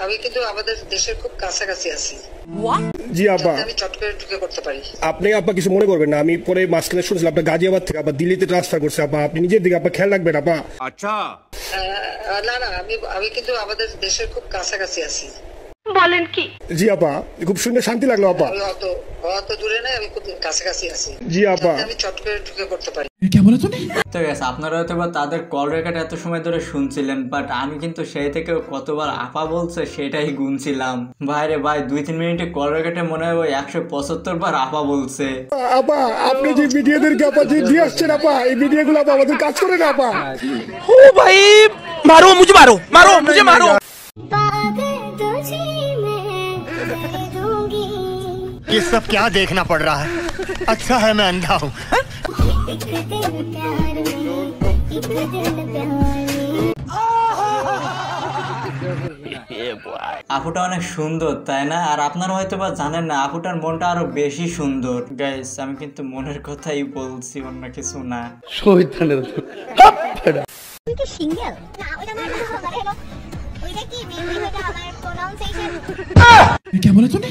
আমি কিন্তু আমাদের দেশের খুব কাছাকাছি আছি। জি আপা, আমি চট করে ঢুকে করতে পারি। আপনি আপা কিছু মনে করবেন না, আমি পরে মাঝখানে শুনছিলাম আপনার গাজিয়াবাদ থেকে আবার দিল্লিতে ট্রান্সফার করছে আপা, আপনি নিজের দিকে আপা খেয়াল রাখবেন আপা। আচ্ছা না না, আমি কিন্তু আমাদের দেশের খুব কাছাকাছি আছি। বলেন কি? জি আপা, খুব শুনে শান্তি লাগলো আপা। আমি অত দূরে নাই, আমি খুব কাছাকাছি আছি। জি আপা, আমি চট করে ঢুকে করতে পারি। তো গেছে আপনারা হয়তো বা তাদের কল রেকর্ড এত সময় ধরে শুনছিলেন, বাট আমি কিন্তু সেই থেকে কতবার আপা বলছে সেটাই গুনছিলাম। ভাইরে ভাই 2-3 মিনিটে কল রেকর্ডে মনে হয় 175 বার আপা বলছে। আপা আপনি যে ভিডিওদেরকে আপা যে দিয়ে আসছেন আপা, এই ভিডিওগুলো আপা আমাদের কাজ করে না আপা। ও ভাই মারো মুঝে মারো মারো মুঝে মারো। ये सब क्या देखना पड़ रहा है? अच्छा है मैं अंधा हूँ। আপুটা অনেক সুন্দর তাই না? আর আপনারা হয়তো বা জানেন না আপুটার মনটা আরো বেশি সুন্দর। গাইস আমি কিন্তু মনের কথাই বলছি, অন্য কিছু না। তুই কি সিঙ্গেল? না, ওটা আমার মানে হলো ওইটা কি ওইটা আমার প্রোনাউন্সিয়েশন। কি বলে তুমি?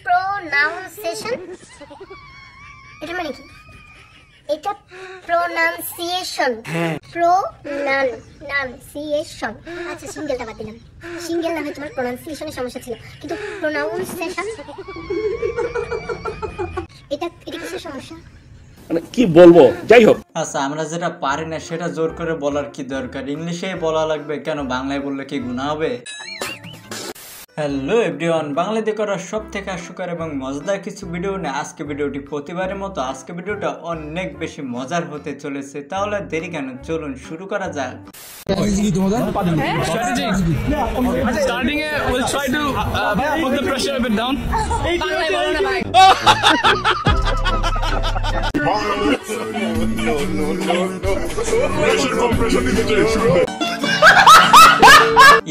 প্রোনাউন্সিয়েশন এটা মানে কি? এটা প্রোনাউন্সিয়েশন। প্রোনাউন্সিয়েশন। আচ্ছা সিঙ্গেলটা বাদ দিলাম। সিঙ্গেল না হয় তোমার প্রোনাউন্সিয়েশনের সমস্যা ছিল, কিন্তু প্রোনাউন্সিয়েশন এটা কিসের সমস্যা? মানে কি বলবো, যাই হোক। আচ্ছা আমরা যেটা পারি না সেটা জোর করে বলার কি দরকার? ইংলিশেই বলা লাগবে কেন? বাংলায় বললে কি গুনাহ হবে? হ্যালো এভরিওয়ান, বাংলাতে করা সব থেকে হাস্যকর এবং মজাদার কিছু ভিডিও নিয়ে আজকে ভিডিওটি প্রতিবারের মতো আজকে ভিডিওটা অনেক বেশি মজার হতে চলেছে। তাহলে দেরি কেন, চলুন শুরু করা যাক। Starting it, we'll try to put the pressure a bit down.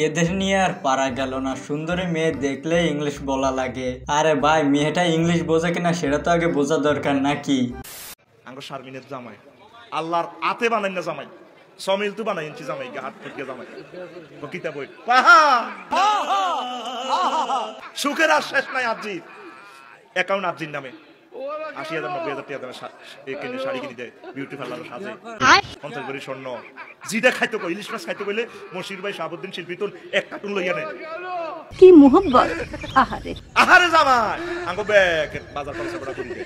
এদের নিয়ে আর পারা গেল না, সুন্দরী মেয়ে দেখলে ইংলিশ বলা লাগে। আরে ভাই মেয়েটা ইংলিশ বোঝে কিনা সেটা তো আগে বোঝা দরকার নাকি? আঙ্গো শারমিনের জামাই আল্লাহর আতে বানাই না জামাই, সমিল তু বানাই ইঞ্চি জামাই হাত থেকে জামাই কিতা বই সুখের আর শেষ নাই। আবজি অ্যাকাউন্ট আবজির নামে ৮০,০০০ ৯০,০০০ টাকা দামে শাড়ি কিনে দেয়, বিউটি পার্লার সাজে ৫০ ভরি স্বর্ণ। যেটা খাইতে কই ইলিশ মাছ খাইতে কইলে মশির ভাই শাহাবুদ্দিন শিল্পী তো ১ কার্টুন লইয়া নেয়। কি মোহব্বত! আহারে আহারে জামাই আঙ্গো ব্যাগ বাজার খরচা করে দেয়।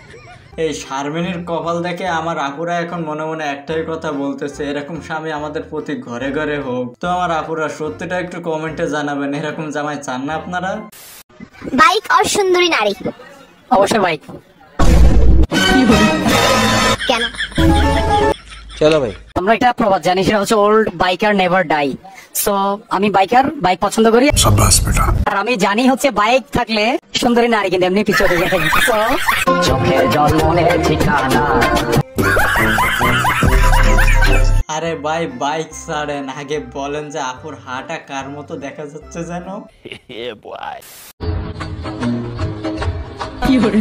এই শারমিনের কপাল দেখে আমার আপুরা এখন মনে মনে একটাই কথা বলতেছে, এরকম স্বামী আমাদের প্রতি ঘরে ঘরে হোক। তো আমার আপুরা সত্যিটা একটু কমেন্টে জানাবেন, এরকম জামাই চান না আপনারা? বাইক আর সুন্দরী নারী? অবশ্যই বাইক। কেন? চলো ভাই, আমরা একটা প্রবাদ জানি, সেটা হচ্ছে old biker never die. So আমি বাইক পছন্দ করি। শাবাশ বেটা। আর আমি জানি হচ্ছে বাইক থাকলে সুন্দরী নারী কিন্তু এমনি পিছনে যায়। সো চোখের জল মনের ঠিকানা। আরে ভাই বাইক ছাড়েন, আগে বলেন যে আপুর হাঁটা কার মতো দেখা যাচ্ছে যেন? কি করে?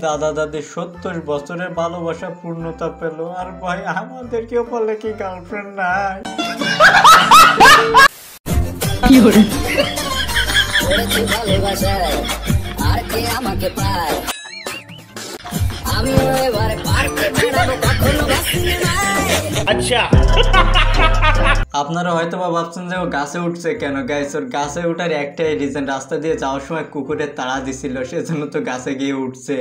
দাদা দাদি ৭০ বছরের ভালোবাসা পূর্ণতা পেল, আর ভাই আমাদের কেউ বলে কি গার্লফ্রেন্ড নাই? কি করে? अच्छा আপনারা হয়তো বা ভাবছেন যে ও গাছে উঠছে কেন? গাইস ওর গাছে উঠার একটাই রিজন, রাস্তা দিয়ে যাওয়ার সময় কুকুরের তাড়া দিছিল, সেজন্য তো গাছে গিয়ে উঠছে।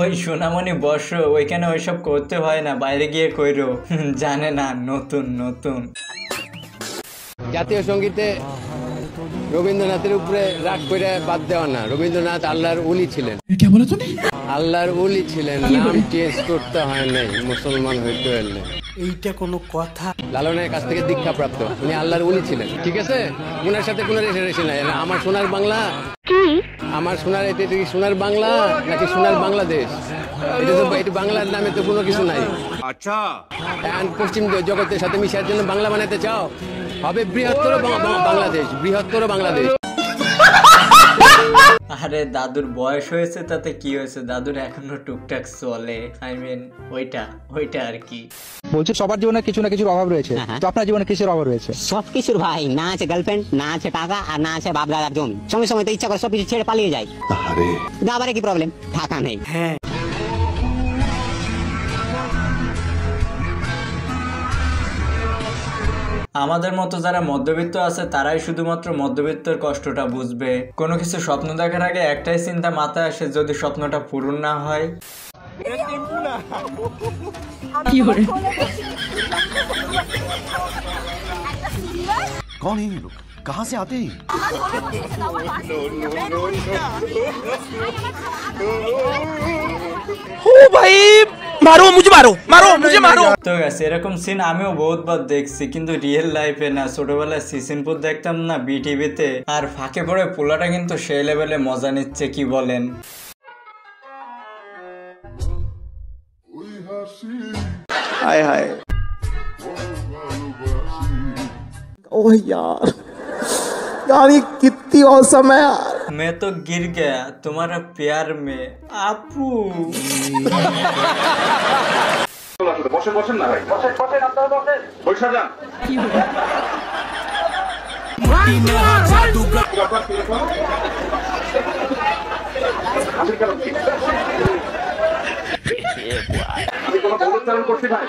ওই সোনামণি বর্ষ ওইখানে ওইসব করতে হয় না, বাইরে গিয়ে কইরো, জানে না নতুন নতুন। জাতীয় সঙ্গীতে রবীন্দ্রনাথের উপরে রাগ করে বাদ দেওয়া না। রবীন্দ্রনাথ আল্লাহর ওলি ছিলেন। আল্লাহর ওলি ছিলেন, নাম চেঞ্জ করতে হয় নাই, মুসলমান হইতে হলে। এইটা কোনো কথা? লালনের কাছ থেকে দীক্ষা প্রাপ্ত, উনি আল্লাহর ওলি ছিলেন, ঠিক আছে? উনার সাথে কোনো রেশারেশি নাই। আমার সোনার বাংলা, আমার সোনার, এটা কি সোনার বাংলা নাকি সোনার বাংলাদেশ? এটা বাংলার নামে তো কোনো কিছু নাই। আচ্ছা, পশ্চিম জগতের সাথে মিশার জন্য বাংলা বানাতে চাও, হবে বৃহত্তর বাংলাদেশ, বৃহত্তর বাংলাদেশ। আরে দাদুর বয়স হয়েছে তাতে কি হয়েছে, দাদুর এখনো টুকটাক চলে, আই মিন ওইটা আর কি। বলছি সবার জীবনে কিছু না কিছুর অভাব রয়েছে, তো আপনার জীবনে কিসের অভাব রয়েছে? সবকিছুর ভাই, না আছে গার্লফ্রেন্ড, না আছে টাকা, আর না আছে বাপ দাদার জমি। সময় সময় তো ইচ্ছা করে সবকিছু ছেড়ে পালিয়ে যায়। আবার কি প্রবলেম, টাকা নেই। হ্যাঁ, আমাদের মতো যারা মধ্যবিত্ত আছে তারাই শুধুমাত্র মধ্যবিত্তের কষ্টটা বুঝবে। কোনো কিছু স্বপ্ন দেখার আগে একটাই চিন্তা মাথায় আসে, যদি স্বপ্নটা পূরণ না হয়। कौन है ये लोग, कहाँ से आते हैं? ओ भाई मारो मुझे, मारो मुझे मारो। তো গাইস এরকম সিন আমিও বহুতবার দেখছি, কিন্তু রিয়েল লাইফে না। ছোটবেলায় সিসিনপুর দেখতাম না বিটিভিতে, আর ফাঁকে পড়ে পোলাটা কিন্তু সেই লেভেলে মজা নিচ্ছে, কি বলেন? हाय हाय, ओह यार ये कितनी औसम है यार। मैं तो गिर गया तुम्हारा प्यार में আপু। বসেন না ভাই, বসেন আপনারা বসেন, বসে যান। আমি কোনো ভুল উচ্চারণ করছি ভাই?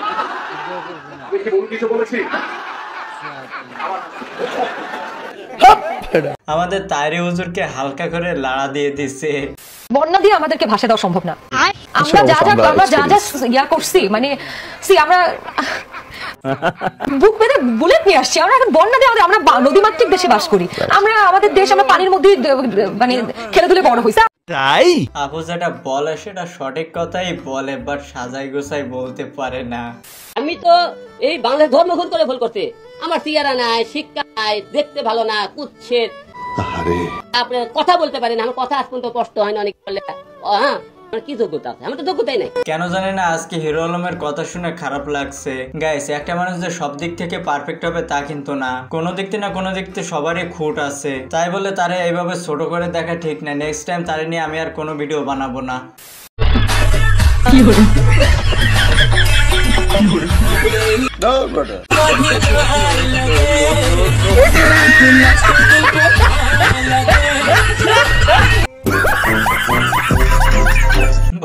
আমি কি ভুল কিছু বলেছি? আমাদের তাইরি হুজুরকে হালকা করে লাড়া দিয়ে দিছে। বন্যা দিয়ে আমাদেরকে ভাষা দেওয়া সম্ভব না। আমরা যা ইয়া করছি, মানে আমরা বুক বেঁধে বুলেট নিয়ে আসছি। আমরা এখন বন্যা দিয়ে আমরা নদীমাতৃক দেশে বাস করি। আমরা আমাদের দেশ, আমরা পানির মধ্যে মানে খেলাধুলে বড় হয়েছে। তাই আপু যেটা বলে সেটা সঠিক কথাই বলে, বাট সাজাই গোছাই বলতে পারে না। আমি তো এই বাংলাদেশ ধর্মঘট করে ভুল করতে, আমার চেহারা নাই, শিক্ষা নাই, দেখতে ভালো না, কুচ্ছেদ, আপনার কথা বলতে পারি না, আমার কথা আজ পর্যন্ত কষ্ট হয় না অনেক বলে। হ্যাঁ, কি যোগ্যতা আছে? আমার তো যোগ্যতাই নাই। কেন জানি না আজকে হিরো আলমের কথা শুনে খারাপ লাগছে। গাইস, একটা মানুষ যে সব দিক থেকে পারফেক্ট হবে তা কিন্তু না, কোনো দিক থেকে না কোনো দিক থেকে সবারই খুঁট আছে। তাই বলে তারে এইভাবে ছোট করে দেখা ঠিক না। নেক্সট টাইম তারে নিয়ে আমি আর কোনো ভিডিও বানাবো না।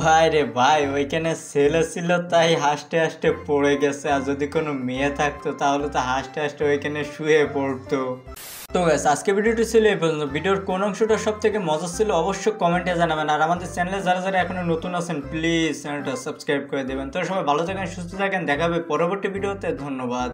ভাই রে ভাই, ওইখানে ছেলে ছিল তাই হাসতে হাসতে পড়ে গেছে, আর যদি কোনো মেয়ে থাকতো তাহলে তো হাসতে হাসতে ওইখানে শুয়ে পড়তো। তো গাইস, আজকে ভিডিওটি ছিল এই পর্যন্ত। ভিডিওর কোন অংশটা সব থেকে মজা ছিল অবশ্যই কমেন্টে জানাবেন, আর আমাদের চ্যানেলে যারা এখনো নতুন আছেন প্লিজ চ্যানেলটা সাবস্ক্রাইব করে দেবেন। তো সবাই ভালো থাকেন, সুস্থ থাকেন, দেখা হবে পরবর্তী ভিডিওতে। ধন্যবাদ।